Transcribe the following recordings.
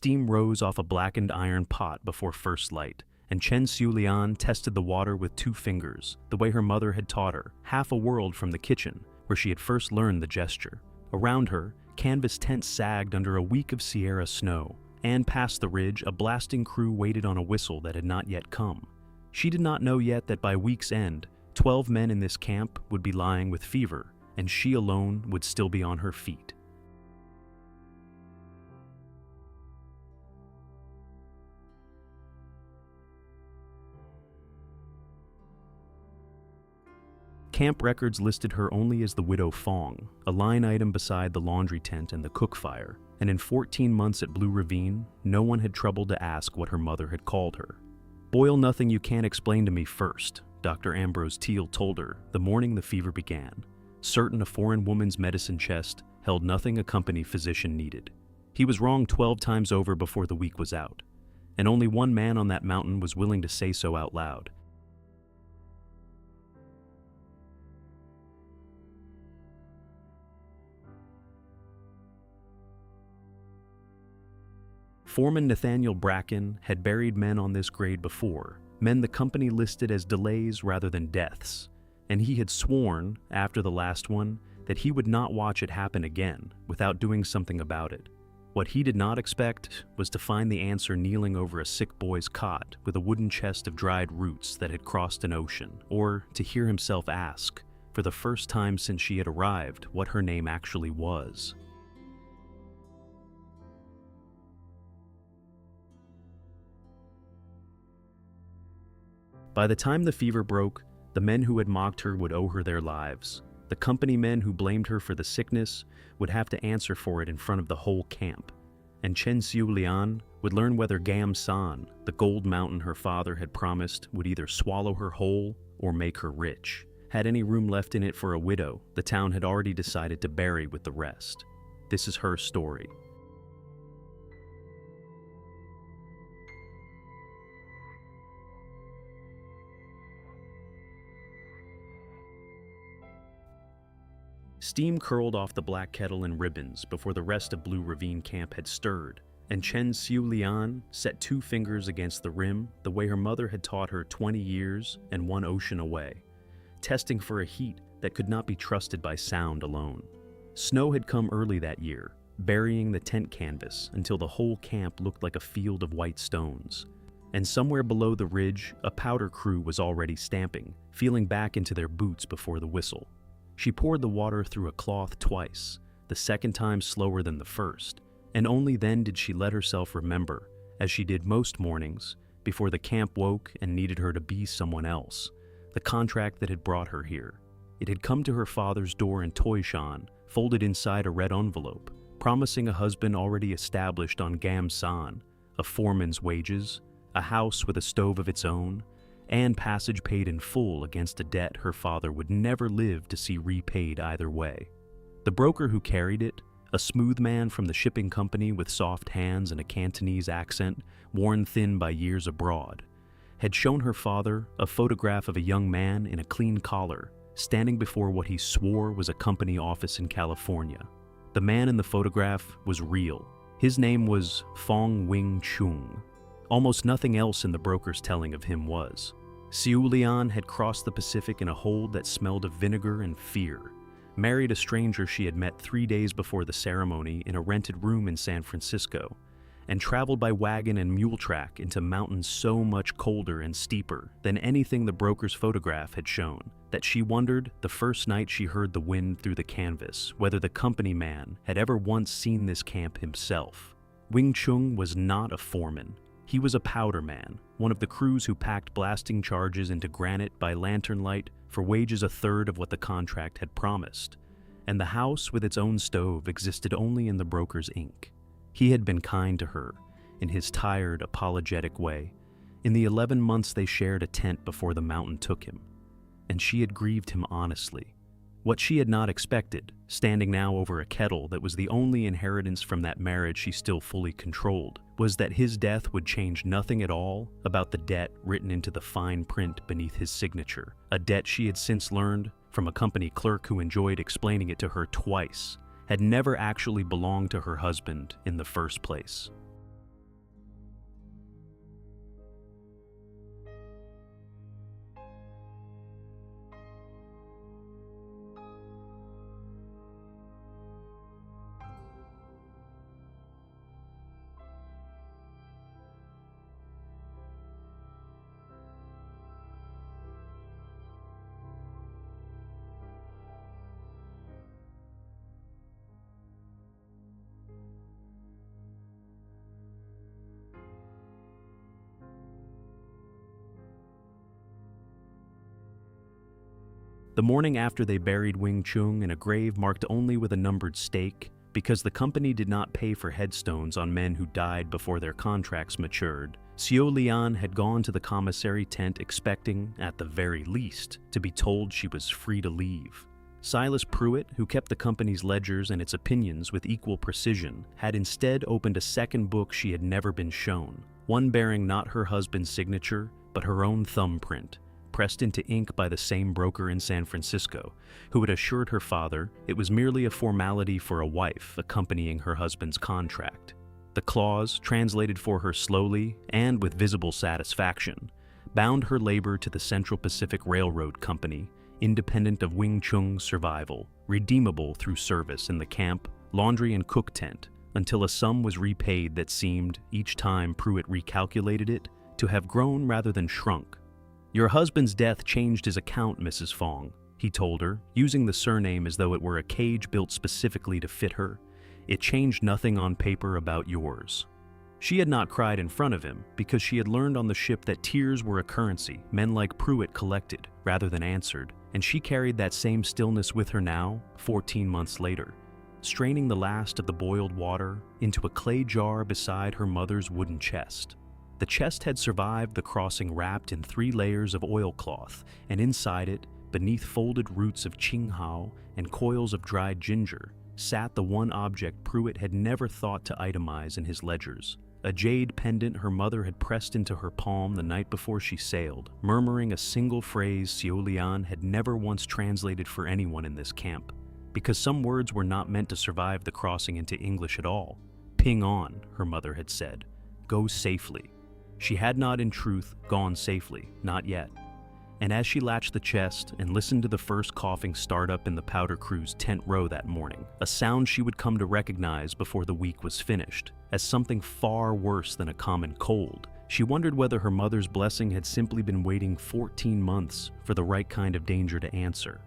Steam rose off a blackened iron pot before first light, and Chen Xiulian tested the water with 2 fingers, the way her mother had taught her, half a world from the kitchen, where she had first learned the gesture. Around her, canvas tents sagged under a week of Sierra snow, and past the ridge, a blasting crew waited on a whistle that had not yet come. She did not know yet that by week's end, 12 men in this camp would be lying with fever, and she alone would still be on her feet. Camp records listed her only as the widow Fong, a line item beside the laundry tent and the cook fire, and in 14 months at Blue Ravine, no one had troubled to ask what her mother had called her. "Boil nothing you can't explain to me first," Dr. Ambrose Teal told her the morning the fever began, certain a foreign woman's medicine chest held nothing a company physician needed. He was wrong 12 times over before the week was out, and only one man on that mountain was willing to say so out loud. Foreman Nathaniel Bracken had buried men on this grade before, men the company listed as delays rather than deaths, and he had sworn, after the last one, that he would not watch it happen again without doing something about it. What he did not expect was to find the answer kneeling over a sick boy's cot with a wooden chest of dried roots that had crossed an ocean, or to hear himself ask, for the first time since she had arrived, what her name actually was. By the time the fever broke, the men who had mocked her would owe her their lives. The company men who blamed her for the sickness would have to answer for it in front of the whole camp. And Chen Xiulian would learn whether Gam San, the gold mountain her father had promised, would either swallow her whole or make her rich. Had any room left in it for a widow, the town had already decided to bury with the rest. This is her story. Steam curled off the black kettle in ribbons before the rest of Blue Ravine camp had stirred, and Chen Xiulian set 2 fingers against the rim the way her mother had taught her 20 years and 1 ocean away, testing for a heat that could not be trusted by sound alone. Snow had come early that year, burying the tent canvas until the whole camp looked like a field of white stones. And somewhere below the ridge, a powder crew was already stamping, feeling back into their boots before the whistle. She poured the water through a cloth twice, the second time slower than the first, and only then did she let herself remember, as she did most mornings, before the camp woke and needed her to be someone else, the contract that had brought her here. It had come to her father's door in Toishan, folded inside a red envelope, promising a husband already established on Gam San, a foreman's wages, a house with a stove of its own, and passage paid in full against a debt her father would never live to see repaid either way. The broker who carried it, a smooth man from the shipping company with soft hands and a Cantonese accent worn thin by years abroad, had shown her father a photograph of a young man in a clean collar, standing before what he swore was a company office in California. The man in the photograph was real. His name was Fong Wing Chung. Almost nothing else in the broker's telling of him was. Xiulian had crossed the Pacific in a hold that smelled of vinegar and fear, married a stranger she had met 3 days before the ceremony in a rented room in San Francisco, and traveled by wagon and mule track into mountains so much colder and steeper than anything the broker's photograph had shown, that she wondered, the first night she heard the wind through the canvas, whether the company man had ever once seen this camp himself. Wing Chung was not a foreman. He was a powder man, one of the crews who packed blasting charges into granite by lantern light for wages a third of what the contract had promised, and the house with its own stove existed only in the broker's ink. He had been kind to her, in his tired, apologetic way, in the 11 months they shared a tent before the mountain took him, and she had grieved him honestly. What she had not expected, standing now over a kettle that was the only inheritance from that marriage she still fully controlled, was that his death would change nothing at all about the debt written into the fine print beneath his signature, a debt she had since learned, from a company clerk who enjoyed explaining it to her twice, had never actually belonged to her husband in the first place. The morning after they buried Wing Chung in a grave marked only with a numbered stake, because the company did not pay for headstones on men who died before their contracts matured, Xiao Lian had gone to the commissary tent expecting, at the very least, to be told she was free to leave. Silas Pruitt, who kept the company's ledgers and its opinions with equal precision, had instead opened a second book she had never been shown, one bearing not her husband's signature, but her own thumbprint, pressed into ink by the same broker in San Francisco, who had assured her father it was merely a formality for a wife accompanying her husband's contract. The clause, translated for her slowly and with visible satisfaction, bound her labor to the Central Pacific Railroad Company, independent of Wing Chung's survival, redeemable through service in the camp, laundry and cook tent, until a sum was repaid that seemed, each time Pruitt recalculated it, to have grown rather than shrunk. "Your husband's death changed his account, Mrs. Fong," he told her, using the surname as though it were a cage built specifically to fit her. "It changed nothing on paper about yours." She had not cried in front of him because she had learned on the ship that tears were a currency men like Pruitt collected rather than answered, and she carried that same stillness with her now, 14 months later, straining the last of the boiled water into a clay jar beside her mother's wooden chest. The chest had survived the crossing wrapped in 3 layers of oilcloth, and inside it, beneath folded roots of qinghao and coils of dried ginger, sat the one object Pruitt had never thought to itemize in his ledgers, a jade pendant her mother had pressed into her palm the night before she sailed, murmuring a single phrase Xiao Lian had never once translated for anyone in this camp, because some words were not meant to survive the crossing into English at all. "Ping on," her mother had said. "Go safely." She had not, in truth, gone safely, not yet. And as she latched the chest and listened to the first coughing startup in the powder crew's tent row that morning, a sound she would come to recognize before the week was finished, as something far worse than a common cold, she wondered whether her mother's blessing had simply been waiting 14 months for the right kind of danger to answer.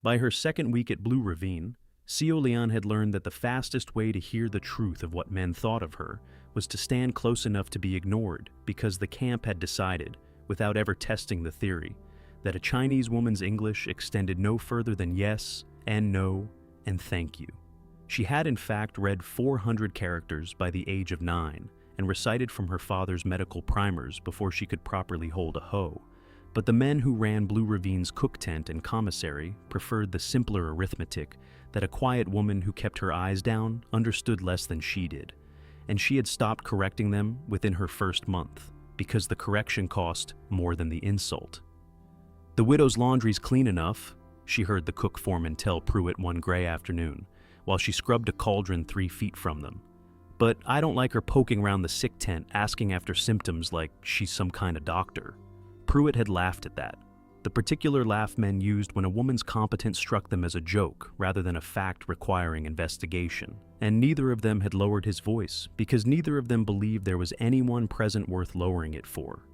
By her second week at Blue Ravine, Xiao Lian had learned that the fastest way to hear the truth of what men thought of her was to stand close enough to be ignored, because the camp had decided, without ever testing the theory, that a Chinese woman's English extended no further than yes and no and thank you. She had in fact read 400 characters by the age of 9 and recited from her father's medical primers before she could properly hold a hoe. But the men who ran Blue Ravine's cook tent and commissary preferred the simpler arithmetic that a quiet woman who kept her eyes down understood less than she did, and she had stopped correcting them within her first month, because the correction cost more than the insult. "The widow's laundry's clean enough," she heard the cook Foreman tell Pruitt one gray afternoon, while she scrubbed a cauldron 3 feet from them. "But I don't like her poking round the sick tent asking after symptoms like she's some kind of doctor." Pruitt had laughed at that, the particular laugh men used when a woman's competence struck them as a joke rather than a fact requiring investigation. And neither of them had lowered his voice, because neither of them believed there was anyone present worth lowering it for.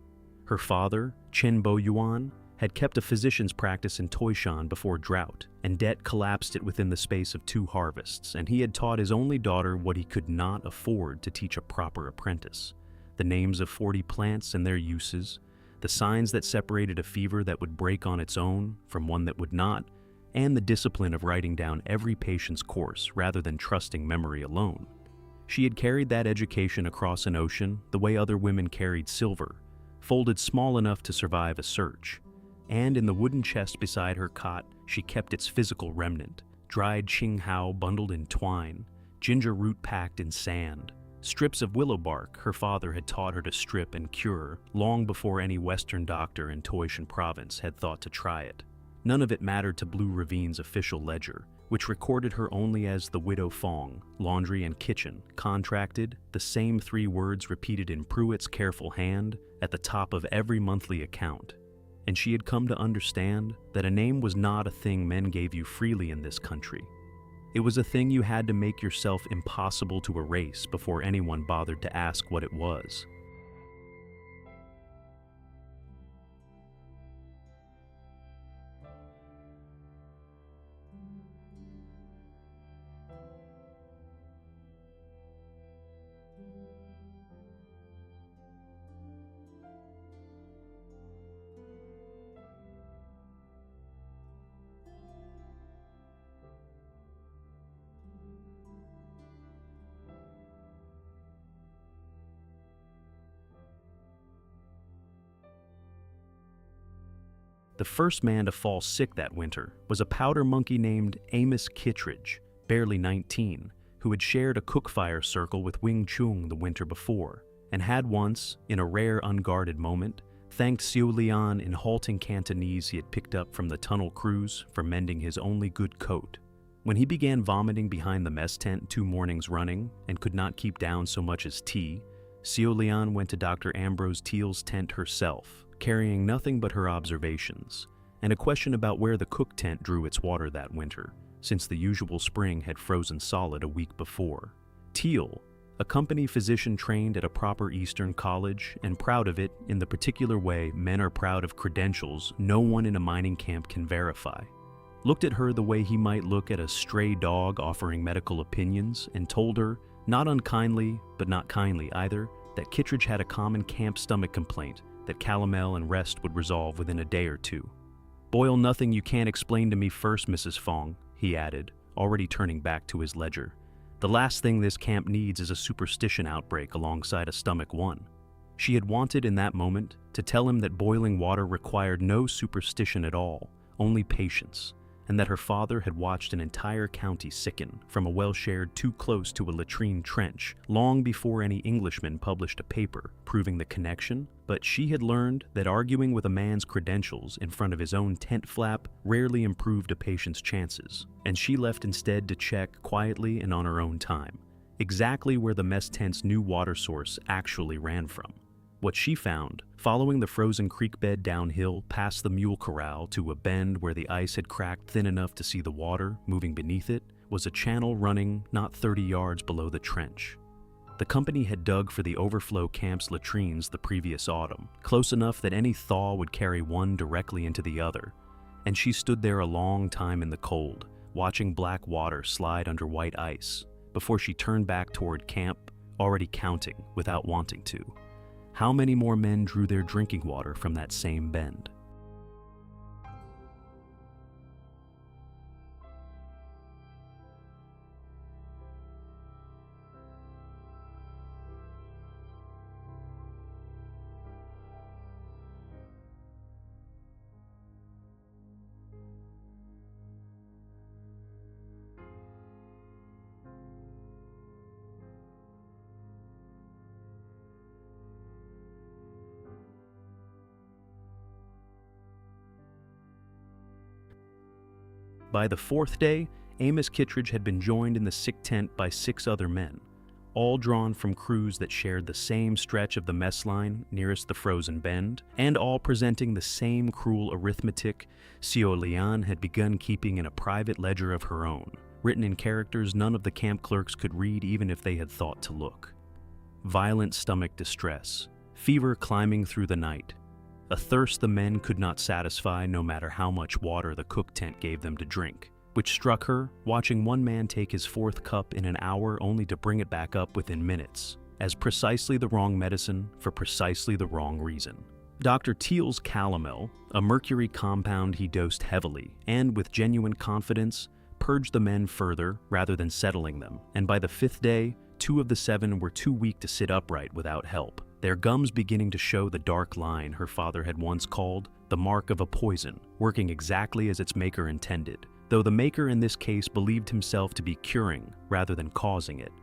Her father, Chen Bo Yuan, had kept a physician's practice in Toishan before drought, and debt collapsed it within the space of 2 harvests, and he had taught his only daughter what he could not afford to teach a proper apprentice: the names of 40 plants and their uses, the signs that separated a fever that would break on its own from one that would not, and the discipline of writing down every patient's course rather than trusting memory alone. She had carried that education across an ocean the way other women carried silver, folded small enough to survive a search, and in the wooden chest beside her cot she kept its physical remnant: dried qinghao bundled in twine, ginger root packed in sand, strips of willow bark her father had taught her to strip and cure long before any Western doctor in Toishan province had thought to try it. None of it mattered to Blue Ravine's official ledger, which recorded her only as the Widow Fong, laundry and kitchen, contracted, the same 3 words repeated in Pruitt's careful hand at the top of every monthly account. and she had come to understand that a name was not a thing men gave you freely in this country. It was a thing you had to make yourself impossible to erase before anyone bothered to ask what it was. The first man to fall sick that winter was a powder monkey named Amos Kittredge, barely 19, who had shared a cook-fire circle with Wing Chung the winter before, and had once, in a rare unguarded moment, thanked Xiu Lian in halting Cantonese he had picked up from the tunnel crews for mending his only good coat. When he began vomiting behind the mess tent 2 mornings running and could not keep down so much as tea, Xiu Lian went to Dr. Ambrose Teal's tent herself, carrying nothing but her observations, and a question about where the cook tent drew its water that winter, since the usual spring had frozen solid a week before. Teal, a company physician trained at a proper Eastern college and proud of it in the particular way men are proud of credentials no one in a mining camp can verify, looked at her the way he might look at a stray dog offering medical opinions and told her, not unkindly but not kindly either, that Kittredge had a common camp stomach complaint that calomel and rest would resolve within a day or 2. "Boil nothing you can't explain to me first, Mrs. Fong," he added, already turning back to his ledger. "The last thing this camp needs is a superstition outbreak alongside a stomach one." She had wanted in that moment to tell him that boiling water required no superstition at all, only patience, and that her father had watched an entire county sicken from a well shared too close to a latrine trench long before any Englishman published a paper proving the connection, but she had learned that arguing with a man's credentials in front of his own tent flap rarely improved a patient's chances, and she left instead to check quietly and on her own time exactly where the mess tent's new water source actually ran from. What she found, following the frozen creek bed downhill past the mule corral to a bend where the ice had cracked thin enough to see the water moving beneath it, was a channel running not 30 yards below the trench. The company had dug for the overflow camp's latrines the previous autumn, close enough that any thaw would carry one directly into the other, and she stood there a long time in the cold, watching black water slide under white ice, before she turned back toward camp, already counting without wanting to. How many more men drew their drinking water from that same bend? By the 4th day, Amos Kittredge had been joined in the sick tent by 6 other men, all drawn from crews that shared the same stretch of the mess line nearest the frozen bend, and all presenting the same cruel arithmetic Xiu Lian had begun keeping in a private ledger of her own, written in characters none of the camp clerks could read even if they had thought to look. Violent stomach distress, fever climbing through the night, a thirst the men could not satisfy no matter how much water the cook tent gave them to drink, which struck her watching one man take his 4th cup in an hour only to bring it back up within minutes, as precisely the wrong medicine for precisely the wrong reason. Dr. Teal's calomel, a mercury compound he dosed heavily and with genuine confidence, purged the men further rather than settling them, and by the 5th day, 2 of the 7 were too weak to sit upright without help, their gums beginning to show the dark line her father had once called the mark of a poison, working exactly as its maker intended, though the maker in this case believed himself to be curing rather than causing it.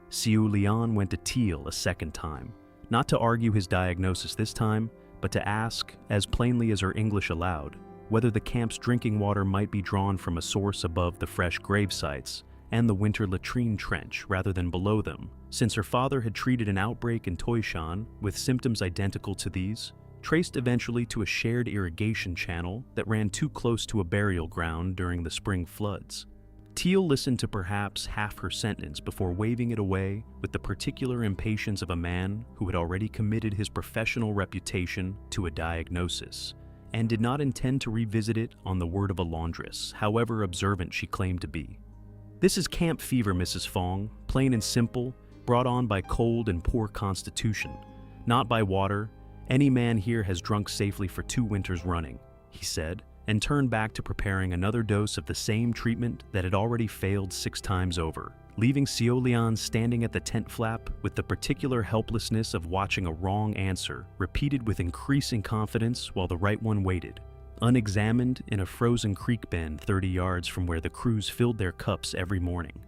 Xiu Lian went to Teal a 2nd time, not to argue his diagnosis this time, but to ask, as plainly as her English allowed, whether the camp's drinking water might be drawn from a source above the fresh grave sites and the winter latrine trench rather than below them, since her father had treated an outbreak in Toishan with symptoms identical to these, traced eventually to a shared irrigation channel that ran too close to a burial ground during the spring floods. Teal listened to perhaps half her sentence before waving it away with the particular impatience of a man who had already committed his professional reputation to a diagnosis, and did not intend to revisit it on the word of a laundress, however observant she claimed to be. "This is camp fever, Mrs. Fong, plain and simple, brought on by cold and poor constitution, not by water. Any man here has drunk safely for 2 winters running," he said, and turned back to preparing another dose of the same treatment that had already failed 6 times over, leaving Xiaolian standing at the tent flap with the particular helplessness of watching a wrong answer repeated with increasing confidence while the right one waited, unexamined in a frozen creek bend 30 yards from where the crews filled their cups every morning.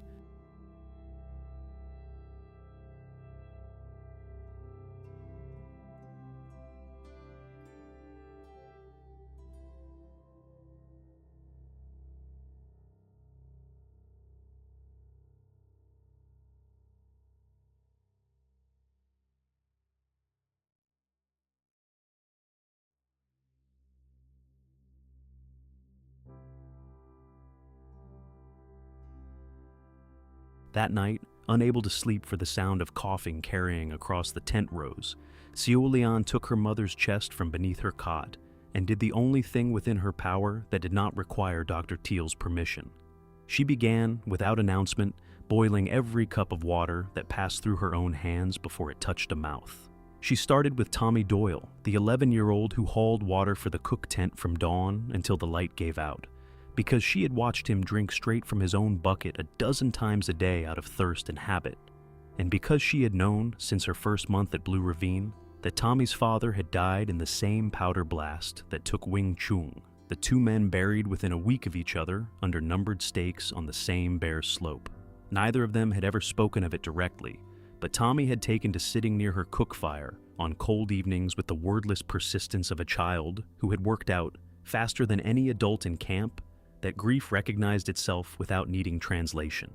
That night, unable to sleep for the sound of coughing carrying across the tent rows, Xiaolian took her mother's chest from beneath her cot and did the only thing within her power that did not require Dr. Teal's permission. She began, without announcement, boiling every cup of water that passed through her own hands before it touched a mouth. She started with Tommy Doyle, the 11-year-old who hauled water for the cook tent from dawn until the light gave out, because she had watched him drink straight from his own bucket a dozen times a day out of thirst and habit, and because she had known, since her first month at Blue Ravine, that Tommy's father had died in the same powder blast that took Wing Chun, the 2 men buried within a week of each other under numbered stakes on the same bare slope. Neither of them had ever spoken of it directly, but Tommy had taken to sitting near her cook fire on cold evenings with the wordless persistence of a child who had worked out, faster than any adult in camp, that grief recognized itself without needing translation.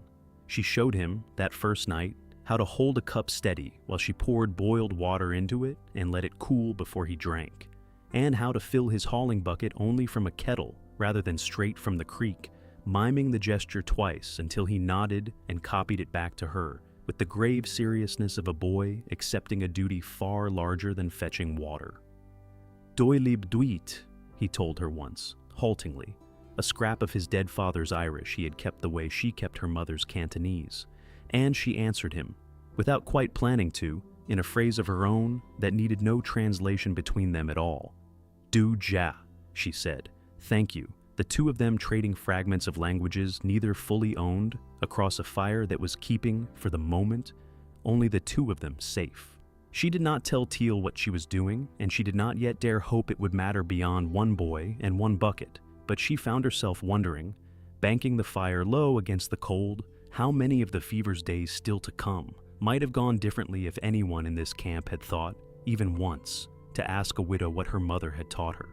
She showed him, that first night, how to hold a cup steady while she poured boiled water into it and let it cool before he drank, and how to fill his hauling bucket only from a kettle rather than straight from the creek, miming the gesture twice until he nodded and copied it back to her with the grave seriousness of a boy accepting a duty far larger than fetching water. "Doilib duit," he told her once, haltingly, a scrap of his dead father's Irish he had kept the way she kept her mother's Cantonese, and she answered him, without quite planning to, in a phrase of her own that needed no translation between them at all. "Du ja," she said, "thank you," the 2 of them trading fragments of languages neither fully owned across a fire that was keeping, for the moment, only the 2 of them safe. She did not tell Teal what she was doing, and she did not yet dare hope it would matter beyond 1 boy and 1 bucket, but she found herself wondering, banking the fire low against the cold, how many of the fever's days still to come might have gone differently if anyone in this camp had thought, even once, to ask a widow what her mother had taught her.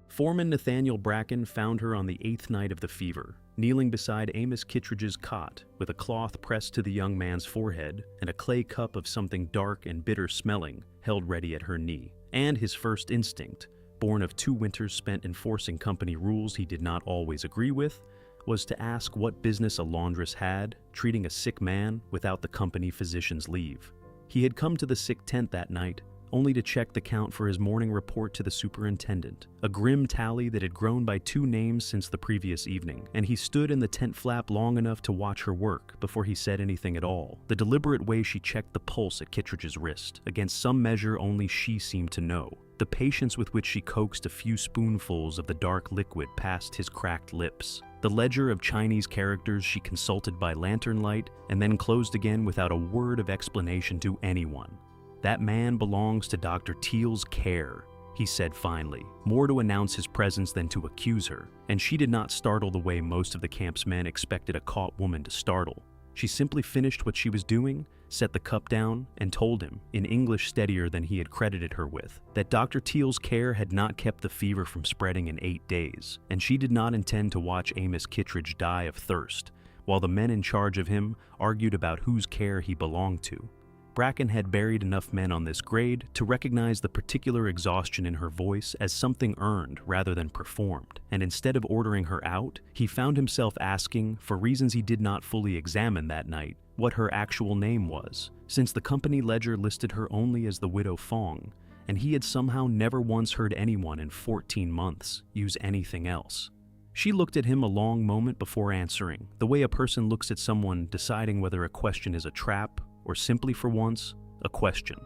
Foreman Nathaniel Bracken found her on the 8th night of the fever, kneeling beside Amos Kittredge's cot, with a cloth pressed to the young man's forehead and a clay cup of something dark and bitter smelling held ready at her knee. And his first instinct, born of 2 winters spent enforcing company rules he did not always agree with, was to ask what business a laundress had treating a sick man without the company physician's leave. He had come to the sick tent that night only to check the count for his morning report to the superintendent, a grim tally that had grown by 2 names since the previous evening, and he stood in the tent flap long enough to watch her work before he said anything at all, the deliberate way she checked the pulse at Kittredge's wrist, against some measure only she seemed to know, the patience with which she coaxed a few spoonfuls of the dark liquid past his cracked lips, the ledger of Chinese characters she consulted by lantern light and then closed again without a word of explanation to anyone. "That man belongs to Dr. Teal's care," he said finally, more to announce his presence than to accuse her, and she did not startle the way most of the camp's men expected a caught woman to startle. She simply finished what she was doing, set the cup down, and told him, in English steadier than he had credited her with, that Dr. Teal's care had not kept the fever from spreading in 8 days, and she did not intend to watch Amos Kittredge die of thirst, while the men in charge of him argued about whose care he belonged to. Bracken had buried enough men on this grade to recognize the particular exhaustion in her voice as something earned rather than performed, and instead of ordering her out, he found himself asking, for reasons he did not fully examine that night, what her actual name was, since the company ledger listed her only as the Widow Fong, and he had somehow never once heard anyone in 14 months use anything else. She looked at him a long moment before answering, the way a person looks at someone deciding whether a question is a trap or simply for once, a question.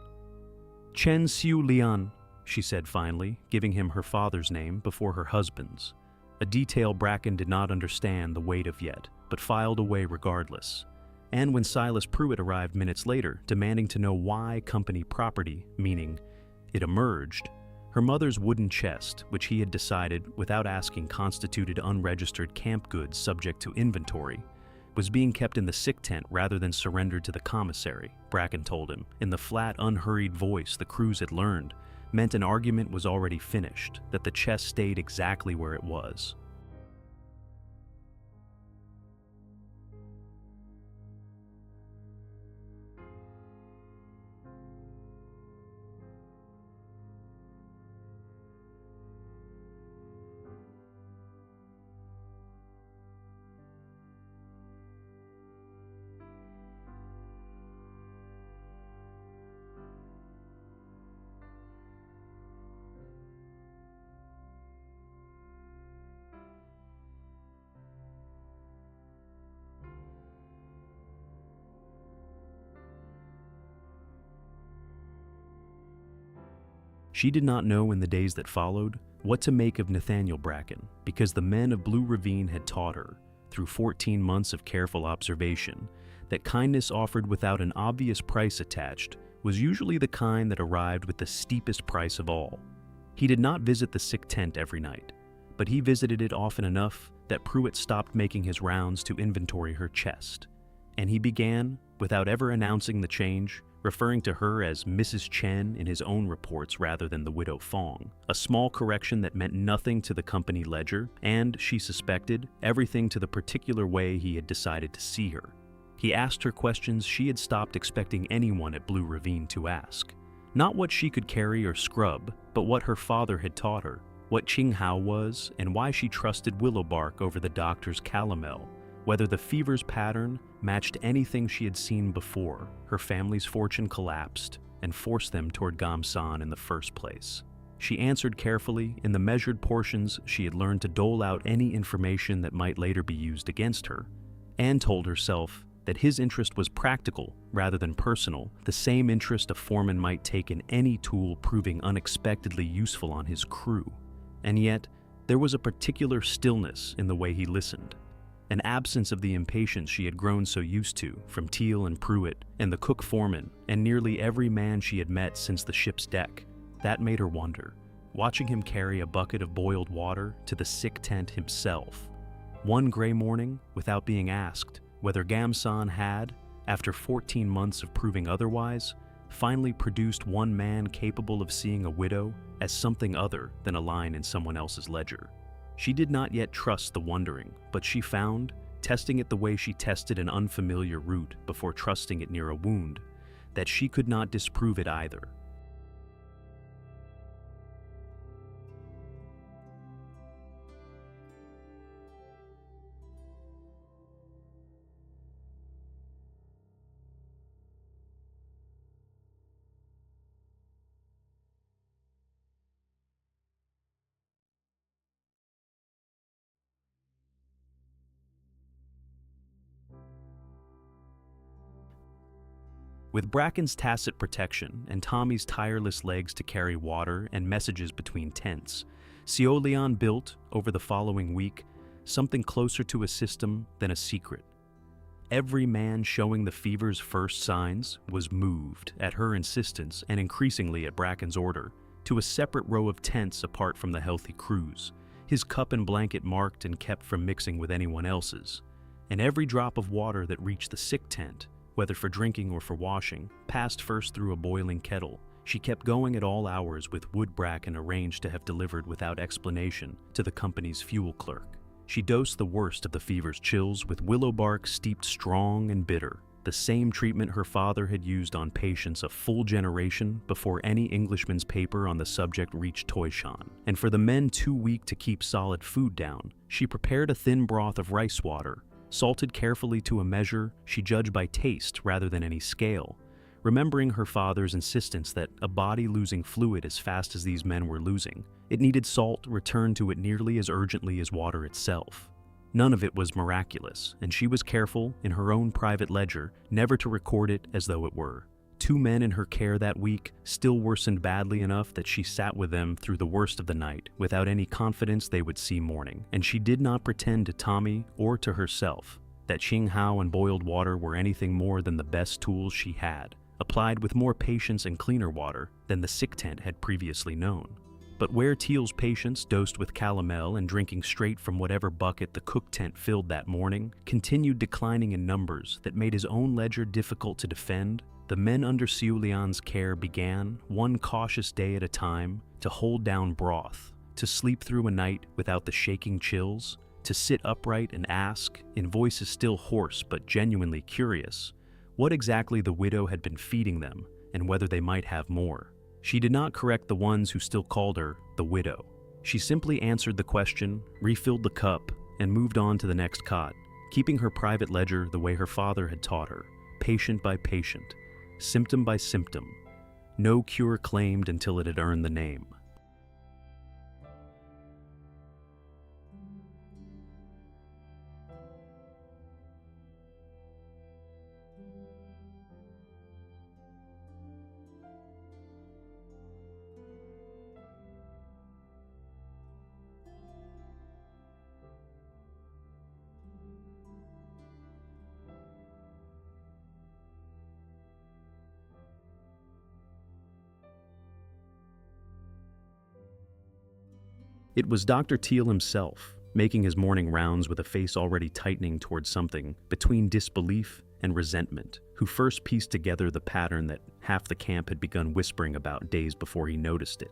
"Chen Xiu Lian," she said finally, giving him her father's name before her husband's, a detail Bracken did not understand the weight of yet, but filed away regardless. And when Silas Pruitt arrived minutes later, demanding to know why company property, meaning it emerged, her mother's wooden chest, which he had decided, without asking, constituted unregistered camp goods subject to inventory, was being kept in the sick tent rather than surrendered to the commissary, Bracken told him, in the flat, unhurried voice the crews had learned, meant an argument was already finished, that the chest stayed exactly where it was. She did not know in the days that followed what to make of Nathaniel Bracken, because the men of Blue Ravine had taught her, through 14 months of careful observation, that kindness offered without an obvious price attached was usually the kind that arrived with the steepest price of all. He did not visit the sick tent every night, but he visited it often enough that Pruitt stopped making his rounds to inventory her chest, and he began, without ever announcing the change, referring to her as Mrs. Chen in his own reports rather than the Widow Fong, a small correction that meant nothing to the company ledger, and, she suspected, everything to the particular way he had decided to see her. He asked her questions she had stopped expecting anyone at Blue Ravine to ask. Not what she could carry or scrub, but what her father had taught her, what Qing Hao was, and why she trusted willow bark over the doctor's calomel, whether the fever's pattern matched anything she had seen before her family's fortune collapsed and forced them toward Gamsan in the first place. She answered carefully in the measured portions she had learned to dole out any information that might later be used against her, and told herself that his interest was practical rather than personal, the same interest a foreman might take in any tool proving unexpectedly useful on his crew. And yet, there was a particular stillness in the way he listened, an absence of the impatience she had grown so used to from Teal and Pruitt and the cook Foreman and nearly every man she had met since the ship's deck. That made her wonder, watching him carry a bucket of boiled water to the sick tent himself. One gray morning, without being asked, whether Gamsan had, after 14 months of proving otherwise, finally produced one man capable of seeing a widow as something other than a line in someone else's ledger. She did not yet trust the wondering, but she found, testing it the way she tested an unfamiliar route before trusting it near a wound, that she could not disprove it either. With Bracken's tacit protection and Tommy's tireless legs to carry water and messages between tents, Seolian built, over the following week, something closer to a system than a secret. Every man showing the fever's first signs was moved, at her insistence and increasingly at Bracken's order, to a separate row of tents apart from the healthy crews, his cup and blanket marked and kept from mixing with anyone else's. And every drop of water that reached the sick tent, whether for drinking or for washing, passed first through a boiling kettle. She kept going at all hours with wood Bracken arranged to have delivered without explanation to the company's fuel clerk. She dosed the worst of the fever's chills with willow bark steeped strong and bitter, the same treatment her father had used on patients a full generation before any Englishman's paper on the subject reached Toyshan. And for the men too weak to keep solid food down, she prepared a thin broth of rice water, salted carefully to a measure she judged by taste rather than any scale, remembering her father's insistence that a body losing fluid as fast as these men were losing, it needed salt returned to it nearly as urgently as water itself. None of it was miraculous, and she was careful, in her own private ledger, never to record it as though it were. 2 men in her care that week still worsened badly enough that she sat with them through the worst of the night, without any confidence they would see morning, and she did not pretend to Tommy or to herself that Qinghao and boiled water were anything more than the best tools she had, applied with more patience and cleaner water than the sick tent had previously known. But where Teal's patients, dosed with calomel and drinking straight from whatever bucket the cook tent filled that morning, continued declining in numbers that made his own ledger difficult to defend, the men under Seolian's care began, one cautious day at a time, to hold down broth, to sleep through a night without the shaking chills, to sit upright and ask, in voices still hoarse but genuinely curious, what exactly the widow had been feeding them and whether they might have more. She did not correct the ones who still called her the widow. She simply answered the question, refilled the cup, and moved on to the next cot, keeping her private ledger the way her father had taught her, patient by patient, symptom by symptom, no cure claimed until it had earned the name. It was Dr. Teal himself, making his morning rounds with a face already tightening towards something between disbelief and resentment, who first pieced together the pattern that half the camp had begun whispering about days before he noticed it.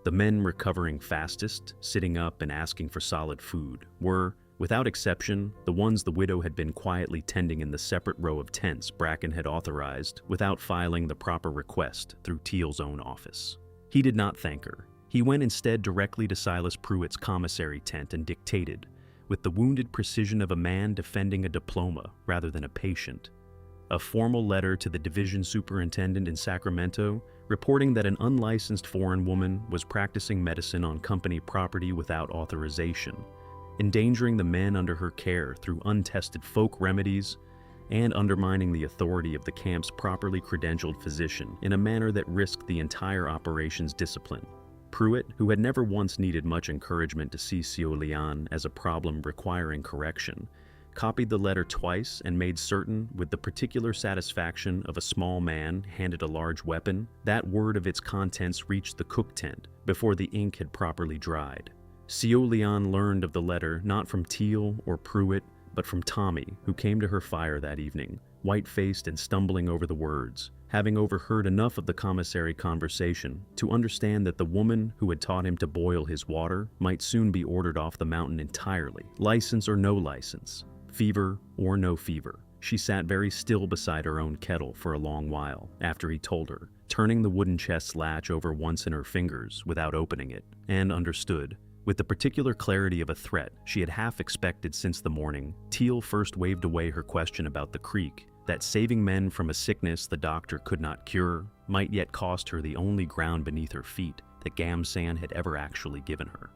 The men recovering fastest, sitting up and asking for solid food, were, without exception, the ones the widow had been quietly tending in the separate row of tents Bracken had authorized without filing the proper request through Teal's own office. He did not thank her. He went instead directly to Silas Pruitt's commissary tent and dictated, with the wounded precision of a man defending a diploma rather than a patient, a formal letter to the division superintendent in Sacramento reporting that an unlicensed foreign woman was practicing medicine on company property without authorization, endangering the men under her care through untested folk remedies, and undermining the authority of the camp's properly credentialed physician in a manner that risked the entire operation's discipline. Pruitt, who had never once needed much encouragement to see Seolian as a problem requiring correction, copied the letter twice and made certain, with the particular satisfaction of a small man handed a large weapon, that word of its contents reached the cook tent before the ink had properly dried. Seolian learned of the letter not from Teal or Pruitt, but from Tommy, who came to her fire that evening, white-faced and stumbling over the words, having overheard enough of the commissary conversation to understand that the woman who had taught him to boil his water might soon be ordered off the mountain entirely, license or no license, fever or no fever. She sat very still beside her own kettle for a long while after he told her, turning the wooden chest's latch over once in her fingers without opening it, and understood. With the particular clarity of a threat she had half expected since the morning, Teal first waved away her question about the creek, that saving men from a sickness the doctor could not cure might yet cost her the only ground beneath her feet that Gamsan had ever actually given her.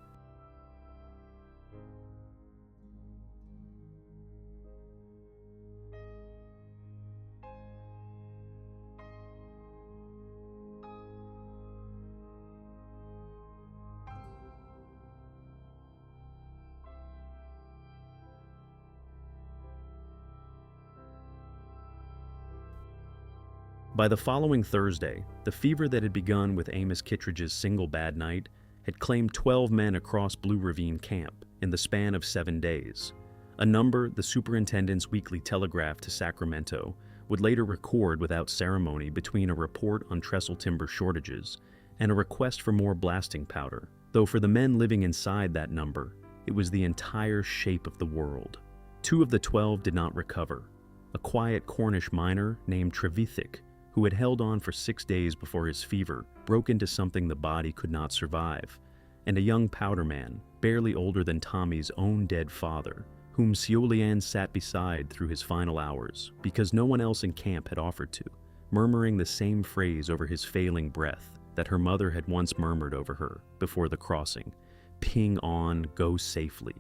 By the following Thursday, the fever that had begun with Amos Kittredge's single bad night had claimed 12 men across Blue Ravine camp in the span of 7 days, a number the superintendent's weekly telegraph to Sacramento would later record without ceremony between a report on trestle timber shortages and a request for more blasting powder, though for the men living inside that number, it was the entire shape of the world. 2 of the 12 did not recover. A quiet Cornish miner named Ravine, who had held on for 6 days before his fever broke into something the body could not survive, and a young powder man, barely older than Tommy's own dead father, whom Sioulian sat beside through his final hours because no one else in camp had offered to, murmuring the same phrase over his failing breath that her mother had once murmured over her before the crossing: "Ping on, go safely,"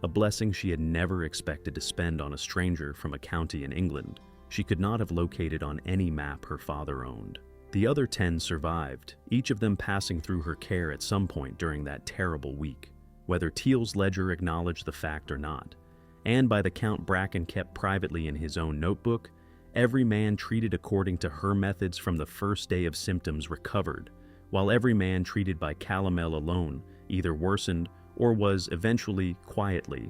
a blessing she had never expected to spend on a stranger from a county in England she could not have located on any map her father owned. The other 10 survived, each of them passing through her care at some point during that terrible week, whether Teal's ledger acknowledged the fact or not. And by the count Bracken kept privately in his own notebook, every man treated according to her methods from the first day of symptoms recovered, while every man treated by calomel alone either worsened or was eventually, quietly,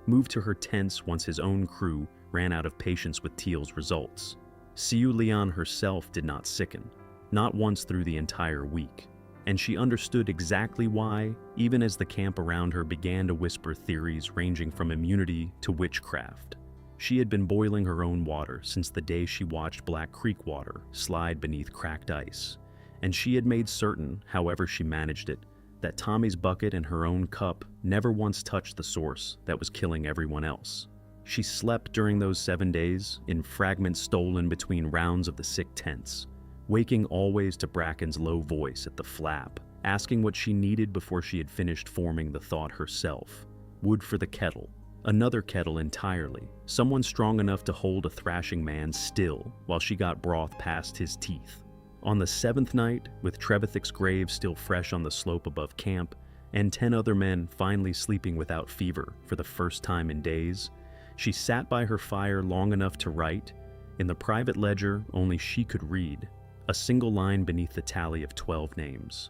moved to her tents once his own crew ran out of patience with Teal's results. Sioulian herself did not sicken, not once through the entire week, and she understood exactly why, even as the camp around her began to whisper theories ranging from immunity to witchcraft. She had been boiling her own water since the day she watched Black Creek water slide beneath cracked ice, and she had made certain, however she managed it, that Tommy's bucket and her own cup never once touched the source that was killing everyone else. She slept during those 7 days in fragments stolen between rounds of the sick tents, waking always to Bracken's low voice at the flap, asking what she needed before she had finished forming the thought herself. Wood for the kettle. Another kettle entirely, someone strong enough to hold a thrashing man still while she got broth past his teeth. On the 7th night, with Trevithick's grave still fresh on the slope above camp, and 10 other men finally sleeping without fever for the first time in days, she sat by her fire long enough to write, in the private ledger only she could read, a single line beneath the tally of 12 names.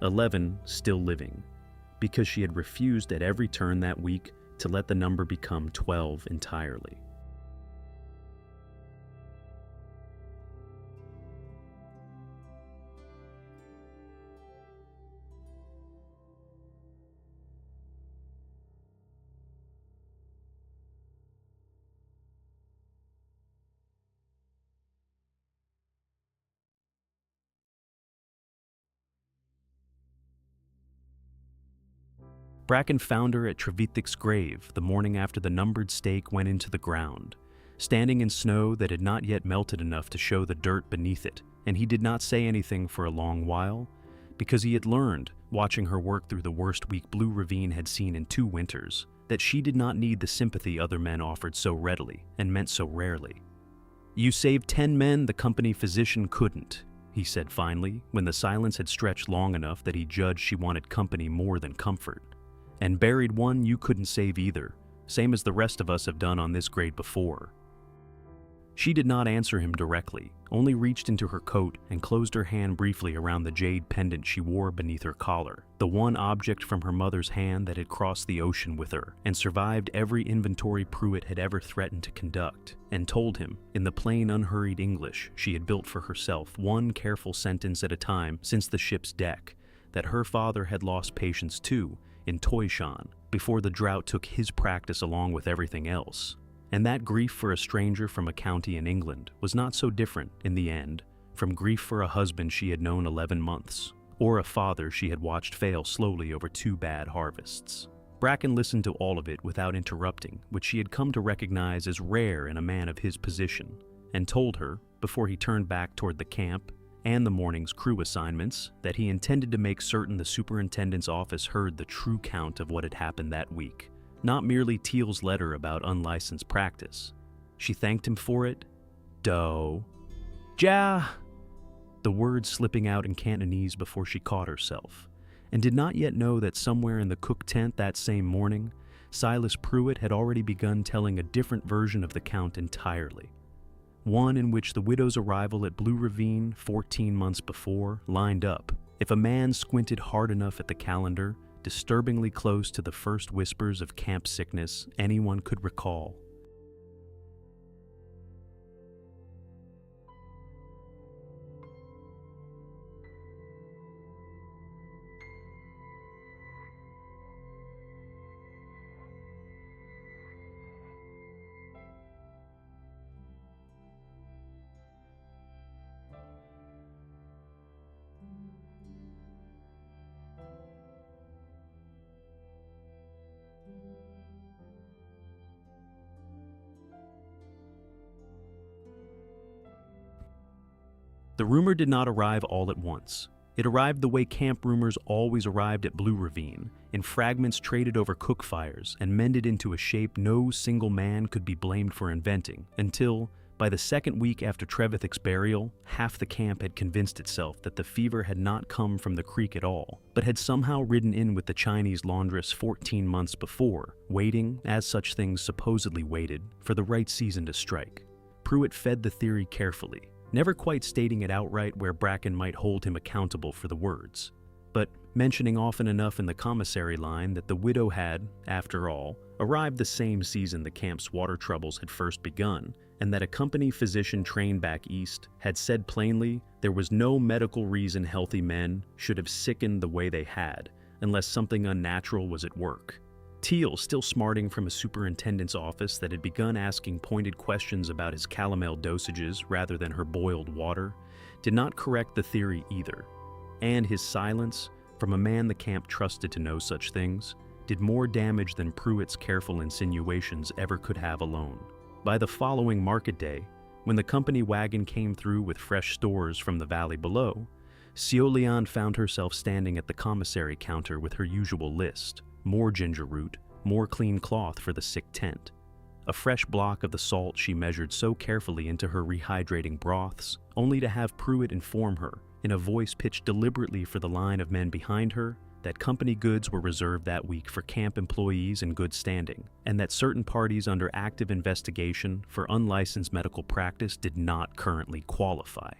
11 still living, because she had refused at every turn that week to let the number become 12 entirely. Bracken found her at Trevithick's grave the morning after the numbered stake went into the ground, standing in snow that had not yet melted enough to show the dirt beneath it, and he did not say anything for a long while, because he had learned, watching her work through the worst week Blue Ravine had seen in 2 winters, that she did not need the sympathy other men offered so readily and meant so rarely. "You saved 10 men the company physician couldn't," he said finally, when the silence had stretched long enough that he judged she wanted company more than comfort. "And buried one you couldn't save either, same as the rest of us have done on this grade before." She did not answer him directly, only reached into her coat and closed her hand briefly around the jade pendant she wore beneath her collar, the one object from her mother's hand that had crossed the ocean with her and survived every inventory Pruitt had ever threatened to conduct, and told him, in the plain unhurried English she had built for herself one careful sentence at a time since the ship's deck, that her father had lost patience too, in Toyshan, before the drought took his practice along with everything else. And that grief for a stranger from a county in England was not so different, in the end, from grief for a husband she had known 11 months, or a father she had watched fail slowly over 2 bad harvests. Bracken listened to all of it without interrupting, which she had come to recognize as rare in a man of his position, and told her, before he turned back toward the camp and the morning's crew assignments, that he intended to make certain the superintendent's office heard the true count of what had happened that week, not merely Teal's letter about unlicensed practice. She thanked him for it. "Do. Ja," the words slipping out in Cantonese before she caught herself, and did not yet know that somewhere in the cook tent that same morning, Silas Pruitt had already begun telling a different version of the count entirely. one in which the widow's arrival at Blue Ravine 14 months before lined up, if a man squinted hard enough at the calendar, disturbingly close to the first whispers of camp sickness anyone could recall. The rumor did not arrive all at once. It arrived the way camp rumors always arrived at Blue Ravine, in fragments traded over cook fires and mended into a shape no single man could be blamed for inventing, until, by the second week after Trevithick's burial, half the camp had convinced itself that the fever had not come from the creek at all, but had somehow ridden in with the Chinese laundress 14 months before, waiting, as such things supposedly waited, for the right season to strike. Pruitt fed the theory carefully, never quite stating it outright where Bracken might hold him accountable for the words, but mentioning often enough in the commissary line that the widow had, after all, arrived the same season the camp's water troubles had first begun, and that a company physician trained back east had said plainly there was no medical reason healthy men should have sickened the way they had, unless something unnatural was at work. Teal, still smarting from a superintendent's office that had begun asking pointed questions about his calomel dosages rather than her boiled water, did not correct the theory either. And his silence, from a man the camp trusted to know such things, did more damage than Pruitt's careful insinuations ever could have alone. By the following market day, when the company wagon came through with fresh stores from the valley below, Seolian found herself standing at the commissary counter with her usual list: more ginger root, more clean cloth for the sick tent. A fresh block of the salt she measured so carefully into her rehydrating broths, only to have Pruitt inform her, in a voice pitched deliberately for the line of men behind her, that company goods were reserved that week for camp employees in good standing, and that certain parties under active investigation for unlicensed medical practice did not currently qualify.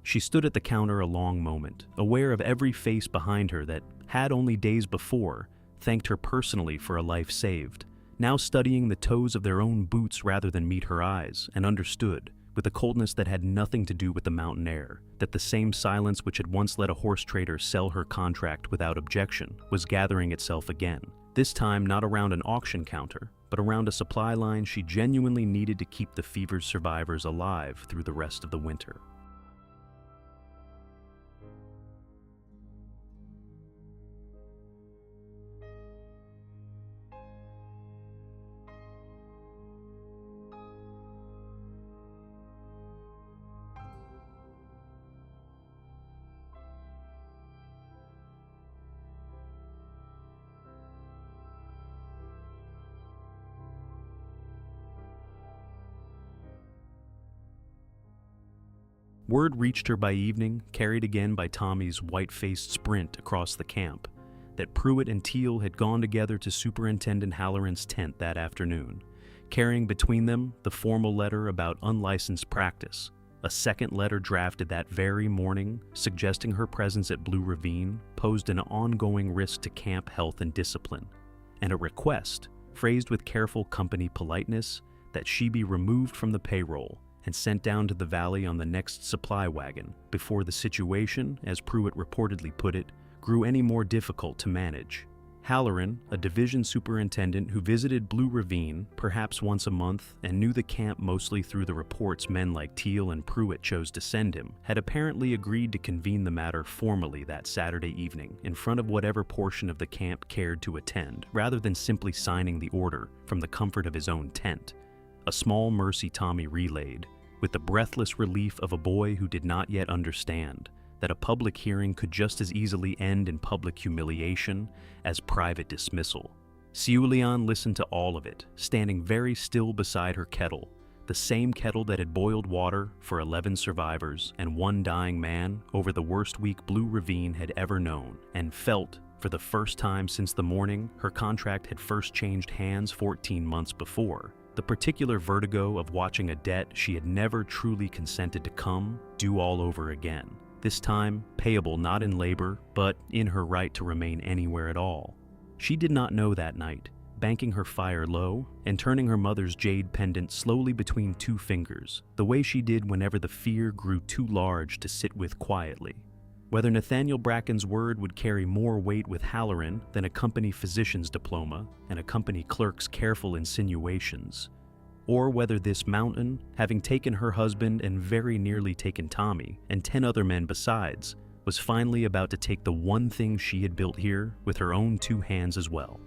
She stood at the counter a long moment, aware of every face behind her that had only days before thanked her personally for a life saved, now studying the toes of their own boots rather than meet her eyes, and understood, with a coldness that had nothing to do with the mountain air, that the same silence which had once let a horse trader sell her contract without objection was gathering itself again, this time not around an auction counter, but around a supply line she genuinely needed to keep the fever's survivors alive through the rest of the winter. Word reached her by evening, carried again by Tommy's white-faced sprint across the camp, that Pruitt and Teal had gone together to Superintendent Halloran's tent that afternoon, carrying between them the formal letter about unlicensed practice, a second letter drafted that very morning suggesting her presence at Blue Ravine posed an ongoing risk to camp health and discipline, and a request, phrased with careful company politeness, that she be removed from the payroll and sent down to the valley on the next supply wagon before the situation, as Pruitt reportedly put it, grew any more difficult to manage. Halloran, a division superintendent who visited Blue Ravine perhaps once a month and knew the camp mostly through the reports men like Teal and Pruitt chose to send him, had apparently agreed to convene the matter formally that Saturday evening in front of whatever portion of the camp cared to attend, rather than simply signing the order from the comfort of his own tent. A small mercy Tommy relayed, with the breathless relief of a boy who did not yet understand that a public hearing could just as easily end in public humiliation as private dismissal. Seolian listened to all of it, standing very still beside her kettle, the same kettle that had boiled water for 11 survivors and one dying man over the worst week Blue Ravine had ever known, and felt, for the first time since the morning her contract had first changed hands 14 months before, the particular vertigo of watching a debt she had never truly consented to come due all over again, this time payable not in labor, but in her right to remain anywhere at all. She did not know that night, banking her fire low and turning her mother's jade pendant slowly between two fingers, the way she did whenever the fear grew too large to sit with quietly. Whether Nathaniel Bracken's word would carry more weight with Halloran than a company physician's diploma and a company clerk's careful insinuations, or whether this mountain, having taken her husband and very nearly taken Tommy and 10 other men besides, was finally about to take the one thing she had built here with her own 2 hands as well.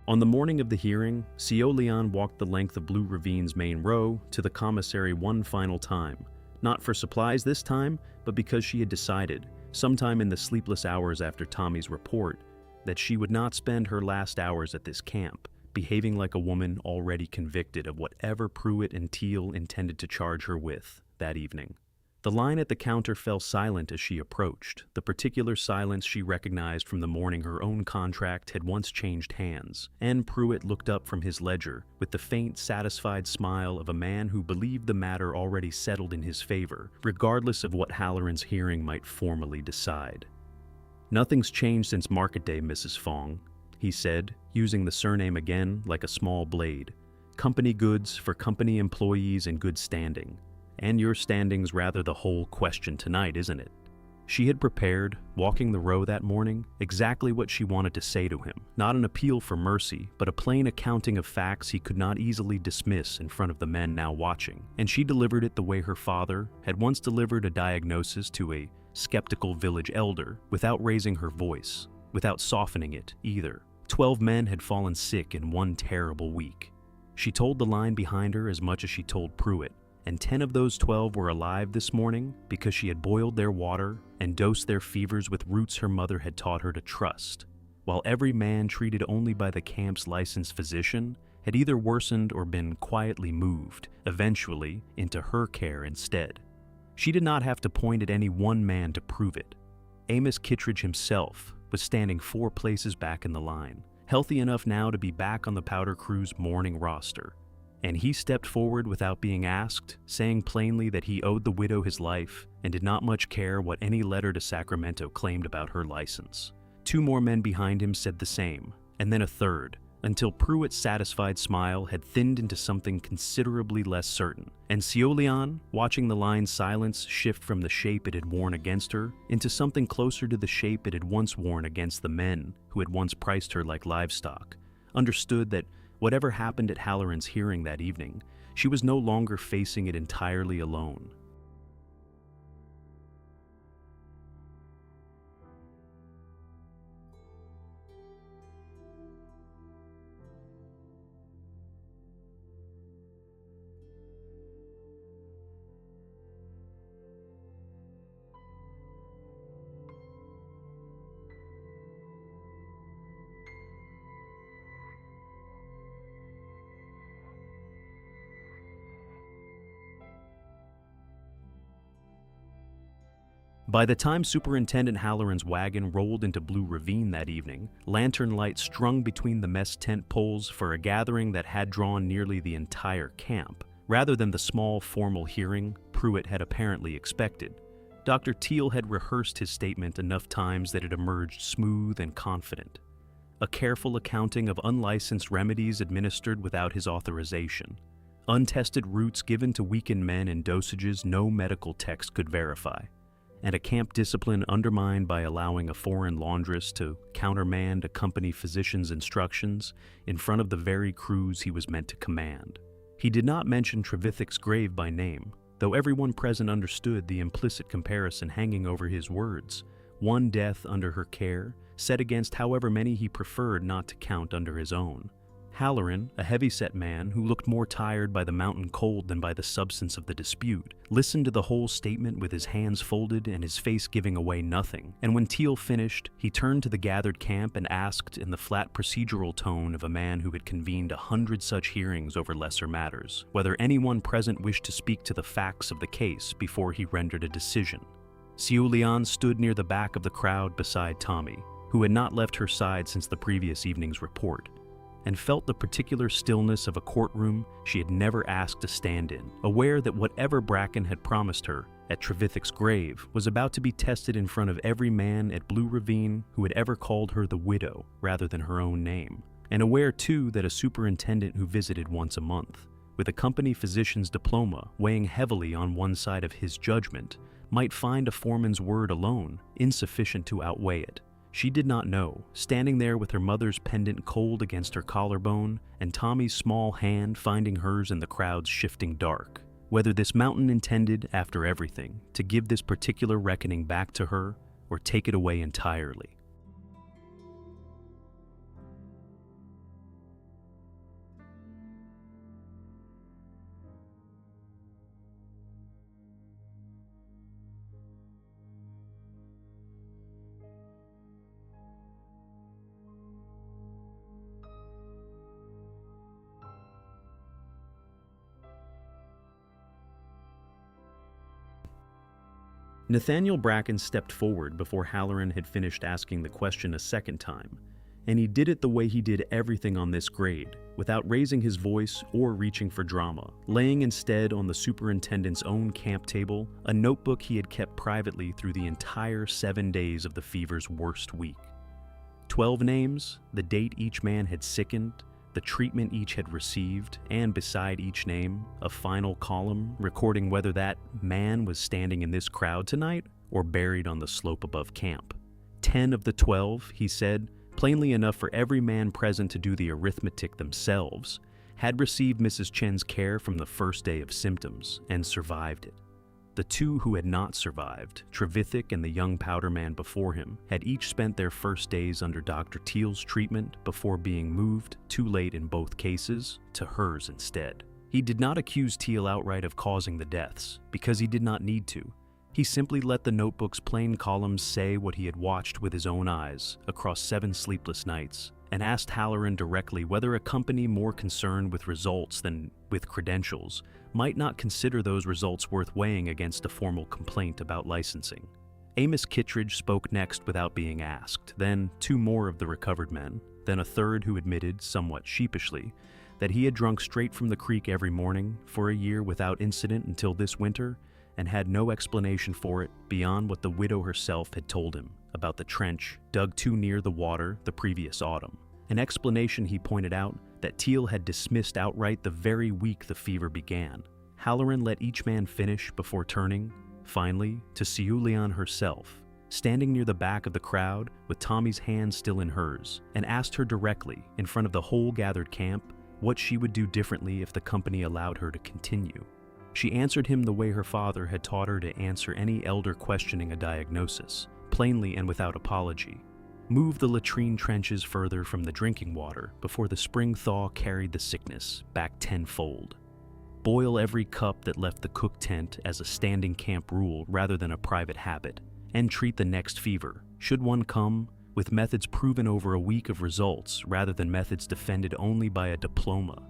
On the morning of the hearing, Leon walked the length of Blue Ravine's main row to the commissary one final time, not for supplies this time, but because she had decided, sometime in the sleepless hours after Tommy's report, that she would not spend her last hours at this camp, behaving like a woman already convicted of whatever Pruitt and Teal intended to charge her with that evening. The line at the counter fell silent as she approached, the particular silence she recognized from the morning her own contract had once changed hands, and Pruitt looked up from his ledger with the faint, satisfied smile of a man who believed the matter already settled in his favor, regardless of what Halloran's hearing might formally decide. "Nothing's changed since market day, Mrs. Fong," he said, using the surname again like a small blade. "Company goods for company employees in good standing. And your standing's rather the whole question tonight, isn't it?" She had prepared, walking the row that morning, exactly what she wanted to say to him, not an appeal for mercy, but a plain accounting of facts he could not easily dismiss in front of the men now watching, and she delivered it the way her father had once delivered a diagnosis to a skeptical village elder, without raising her voice, without softening it either. 12 men had fallen sick in one terrible week. She told the line behind her as much as she told Pruitt, and 10 of those 12 were alive this morning because she had boiled their water and dosed their fevers with roots her mother had taught her to trust, while every man treated only by the camp's licensed physician had either worsened or been quietly moved, eventually, into her care instead. She did not have to point at any one man to prove it. Amos Kittredge himself was standing 4 places back in the line, healthy enough now to be back on the powder crew's morning roster. And he stepped forward without being asked, saying plainly that he owed the widow his life and did not much care what any letter to Sacramento claimed about her license. 2 more men behind him said the same, and then a third, until Pruitt's satisfied smile had thinned into something considerably less certain, and Leon, watching the line's silence shift from the shape it had worn against her into something closer to the shape it had once worn against the men who had once priced her like livestock, understood that whatever happened at Halloran's hearing that evening, she was no longer facing it entirely alone. By the time Superintendent Halloran's wagon rolled into Blue Ravine that evening, lantern lights strung between the mess tent poles for a gathering that had drawn nearly the entire camp, rather than the small formal hearing Pruitt had apparently expected. Dr. Teal had rehearsed his statement enough times that it emerged smooth and confident. A careful accounting of unlicensed remedies administered without his authorization. Untested routes given to weakened men in dosages no medical text could verify. And a camp discipline undermined by allowing a foreign laundress to countermand a company physician's instructions in front of the very crews he was meant to command. He did not mention Trevithick's grave by name, though everyone present understood the implicit comparison hanging over his words, one death under her care, set against however many he preferred not to count under his own. Halloran, a heavyset man who looked more tired by the mountain cold than by the substance of the dispute, listened to the whole statement with his hands folded and his face giving away nothing, and when Teal finished, he turned to the gathered camp and asked in the flat procedural tone of a man who had convened 100 such hearings over lesser matters, whether anyone present wished to speak to the facts of the case before he rendered a decision. Sioulian stood near the back of the crowd beside Tommy, who had not left her side since the previous evening's report, and felt the particular stillness of a courtroom she had never asked to stand in, aware that whatever Bracken had promised her at Trevithick's grave was about to be tested in front of every man at Blue Ravine who had ever called her the widow rather than her own name, and aware too that a superintendent who visited once a month, with a company physician's diploma weighing heavily on one side of his judgment, might find a foreman's word alone insufficient to outweigh it. She did not know, standing there with her mother's pendant cold against her collarbone and Tommy's small hand finding hers in the crowd's shifting dark, whether this mountain intended, after everything, to give this particular reckoning back to her or take it away entirely. Nathaniel Bracken stepped forward before Halloran had finished asking the question a second time, and he did it the way he did everything on this grade, without raising his voice or reaching for drama, laying instead on the superintendent's own camp table a notebook he had kept privately through the entire 7 days of the fever's worst week. 12 names, the date each man had sickened, the treatment each had received, and beside each name, a final column recording whether that man was standing in this crowd tonight or buried on the slope above camp. 10 of the 12, he said, plainly enough for every man present to do the arithmetic themselves, had received Mrs. Chen's care from the first day of symptoms and survived it. The 2 who had not survived, Trevithick and the young powder man before him, had each spent their first days under Dr. Teal's treatment before being moved, too late in both cases, to hers instead. He did not accuse Teal outright of causing the deaths, because he did not need to. He simply let the notebook's plain columns say what he had watched with his own eyes across 7 sleepless nights, and asked Halloran directly whether a company more concerned with results than with credentials might not consider those results worth weighing against a formal complaint about licensing. Amos Kittredge spoke next without being asked, then 2 more of the recovered men, then a third who admitted, somewhat sheepishly, that he had drunk straight from the creek every morning for a year without incident until this winter, and had no explanation for it beyond what the widow herself had told him about the trench dug too near the water the previous autumn, an explanation he pointed out that Teal had dismissed outright the very week the fever began. Halloran let each man finish before turning, finally, to Sioulian herself, standing near the back of the crowd with Tommy's hand still in hers, and asked her directly, in front of the whole gathered camp, what she would do differently if the company allowed her to continue. She answered him the way her father had taught her to answer any elder questioning a diagnosis, plainly and without apology. Move the latrine trenches further from the drinking water before the spring thaw carried the sickness back tenfold. Boil every cup that left the cook tent as a standing camp rule rather than a private habit, and treat the next fever, should one come, with methods proven over a week of results rather than methods defended only by a diploma.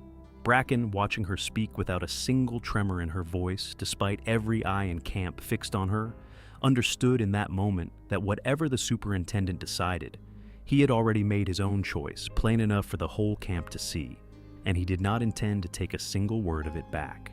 Bracken, watching her speak without a single tremor in her voice, despite every eye in camp fixed on her, understood in that moment that whatever the superintendent decided, he had already made his own choice plain enough for the whole camp to see, and he did not intend to take a single word of it back.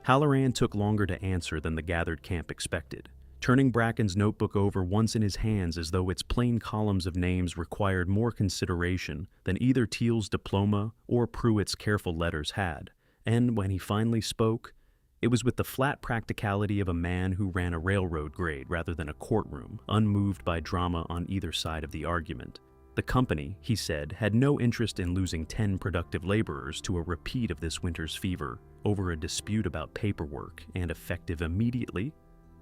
Halloran took longer to answer than the gathered camp expected, turning Bracken's notebook over once in his hands as though its plain columns of names required more consideration than either Teal's diploma or Pruitt's careful letters had. And when he finally spoke, it was with the flat practicality of a man who ran a railroad grade rather than a courtroom, unmoved by drama on either side of the argument. The company, he said, had no interest in losing 10 productive laborers to a repeat of this winter's fever over a dispute about paperwork, and effective immediately,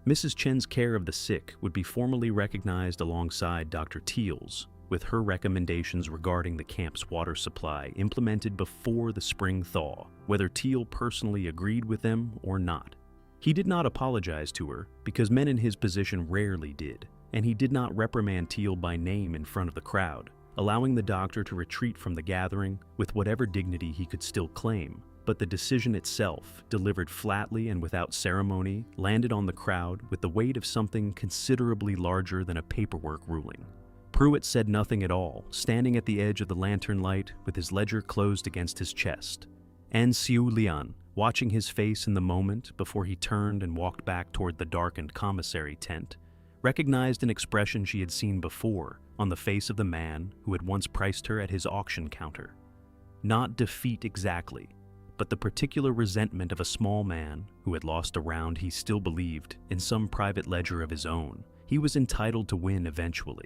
Mrs. Chen's care of the sick would be formally recognized alongside Dr. Teal's, with her recommendations regarding the camp's water supply implemented before the spring thaw, whether Teal personally agreed with them or not. He did not apologize to her, because men in his position rarely did, and he did not reprimand Teal by name in front of the crowd, allowing the doctor to retreat from the gathering with whatever dignity he could still claim. But the decision itself, delivered flatly and without ceremony, landed on the crowd with the weight of something considerably larger than a paperwork ruling. Pruitt said nothing at all, standing at the edge of the lantern light with his ledger closed against his chest. And Siu Lian, watching his face in the moment before he turned and walked back toward the darkened commissary tent, recognized an expression she had seen before on the face of the man who had once priced her at his auction counter. Not defeat exactly, but the particular resentment of a small man who had lost a round he still believed, in some private ledger of his own, he was entitled to win eventually.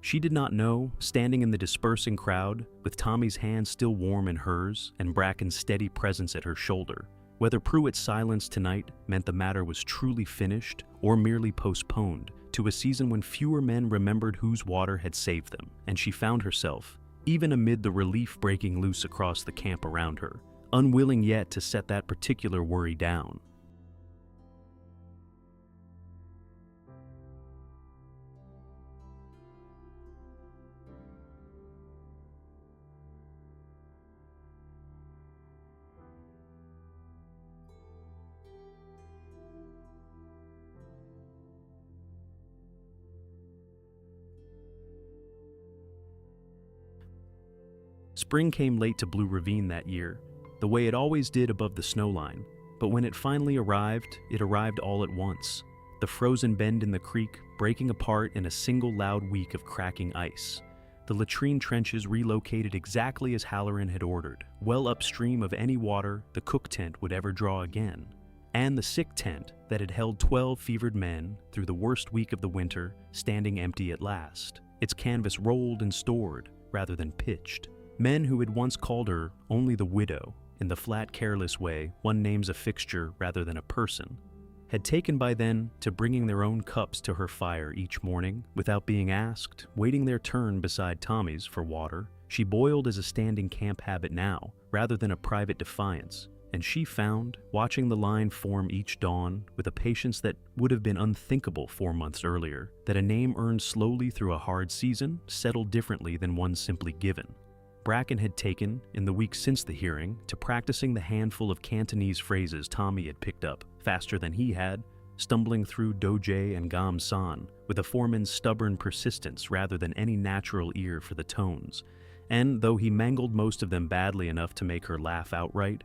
She did not know, standing in the dispersing crowd, with Tommy's hand still warm in hers and Bracken's steady presence at her shoulder, whether Pruitt's silence tonight meant the matter was truly finished or merely postponed to a season when fewer men remembered whose water had saved them, and she found herself, even amid the relief breaking loose across the camp around her, unwilling yet to set that particular worry down. Spring came late to Blue Ravine that year, the way it always did above the snowline, but when it finally arrived, it arrived all at once, the frozen bend in the creek breaking apart in a single loud week of cracking ice, the latrine trenches relocated exactly as Halloran had ordered, well upstream of any water the cook tent would ever draw again, and the sick tent that had held 12 fevered men through the worst week of the winter standing empty at last, its canvas rolled and stored rather than pitched. Men who had once called her only the widow, in the flat, careless way one names a fixture rather than a person, had taken by then to bringing their own cups to her fire each morning without being asked, waiting their turn beside Tommy's for water. She boiled as a standing camp habit now, rather than a private defiance, and she found, watching the line form each dawn with a patience that would have been unthinkable 4 months earlier, that a name earned slowly through a hard season settled differently than one simply given. Bracken had taken, in the weeks since the hearing, to practicing the handful of Cantonese phrases Tommy had picked up, faster than he had, stumbling through Doje and Gam San, with a Foreman's stubborn persistence rather than any natural ear for the tones. And though he mangled most of them badly enough to make her laugh outright,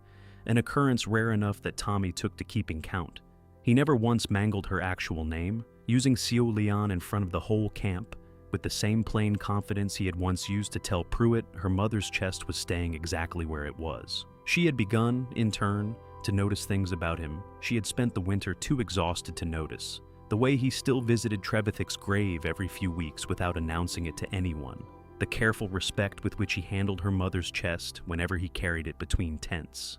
an occurrence rare enough that Tommy took to keeping count, he never once mangled her actual name, using Siu Lian in front of the whole camp, with the same plain confidence he had once used to tell Pruitt her mother's chest was staying exactly where it was. She had begun, in turn, to notice things about him she had spent the winter too exhausted to notice. The way he still visited Trevithick's grave every few weeks without announcing it to anyone. The careful respect with which he handled her mother's chest whenever he carried it between tents.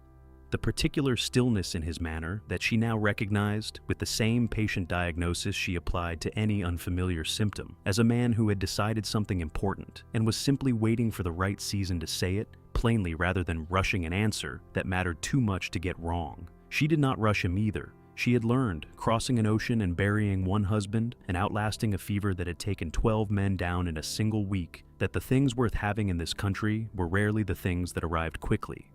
The particular stillness in his manner that she now recognized with the same patient diagnosis she applied to any unfamiliar symptom, as a man who had decided something important and was simply waiting for the right season to say it, plainly rather than rushing an answer that mattered too much to get wrong. She did not rush him either. She had learned, crossing an ocean and burying one husband and outlasting a fever that had taken 12 men down in a single week, that the things worth having in this country were rarely the things that arrived quickly.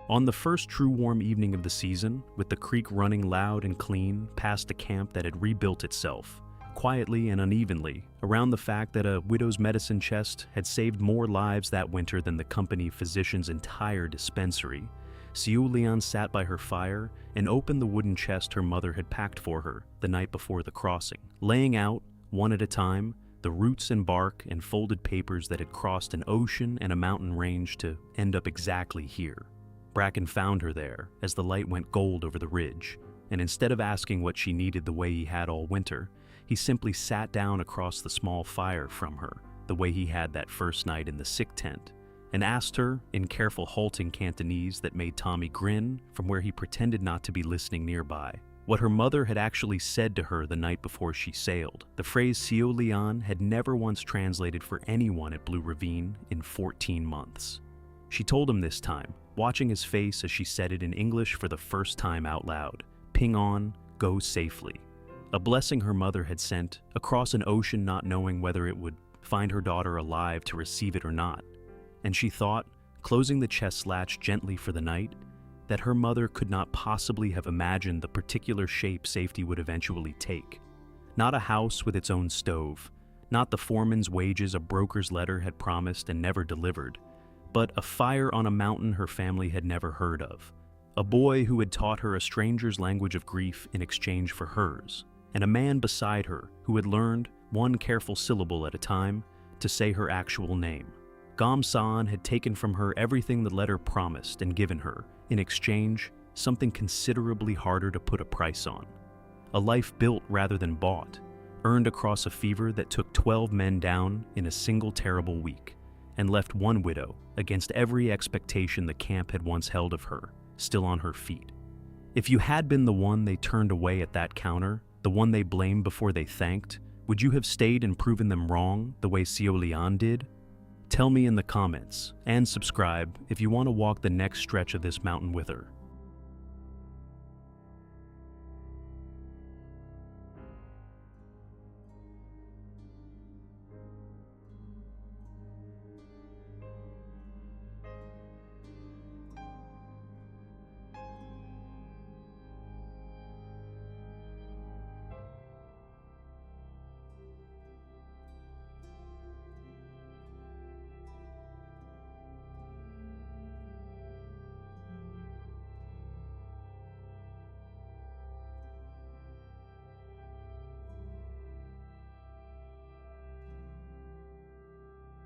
On the first true warm evening of the season, with the creek running loud and clean past a camp that had rebuilt itself, quietly and unevenly, around the fact that a widow's medicine chest had saved more lives that winter than the company physician's entire dispensary, Sioulian sat by her fire and opened the wooden chest her mother had packed for her the night before the crossing, laying out, one at a time, the roots and bark and folded papers that had crossed an ocean and a mountain range to end up exactly here. Bracken found her there as the light went gold over the ridge, and instead of asking what she needed the way he had all winter, he simply sat down across the small fire from her, the way he had that first night in the sick tent, and asked her, in careful halting Cantonese that made Tommy grin from where he pretended not to be listening nearby, what her mother had actually said to her the night before she sailed. The phrase Sioulian had never once translated for anyone at Blue Ravine in 14 months. She told him this time, watching his face as she said it in English for the first time out loud, "Ping on, go safely." A blessing her mother had sent across an ocean, not knowing whether it would find her daughter alive to receive it or not. And she thought, closing the chest latch gently for the night, that her mother could not possibly have imagined the particular shape safety would eventually take. Not a house with its own stove, not the foreman's wages a broker's letter had promised and never delivered, but a fire on a mountain her family had never heard of, a boy who had taught her a stranger's language of grief in exchange for hers, and a man beside her who had learned, one careful syllable at a time, to say her actual name. Gamsan had taken from her everything the letter promised and given her, in exchange, something considerably harder to put a price on. A life built rather than bought, earned across a fever that took 12 men down in a single terrible week, and left one widow, against every expectation the camp had once held of her, still on her feet. If you had been the one they turned away at that counter, the one they blamed before they thanked, would you have stayed and proven them wrong the way Sioulian did? Tell me in the comments, and subscribe if you want to walk the next stretch of this mountain with her.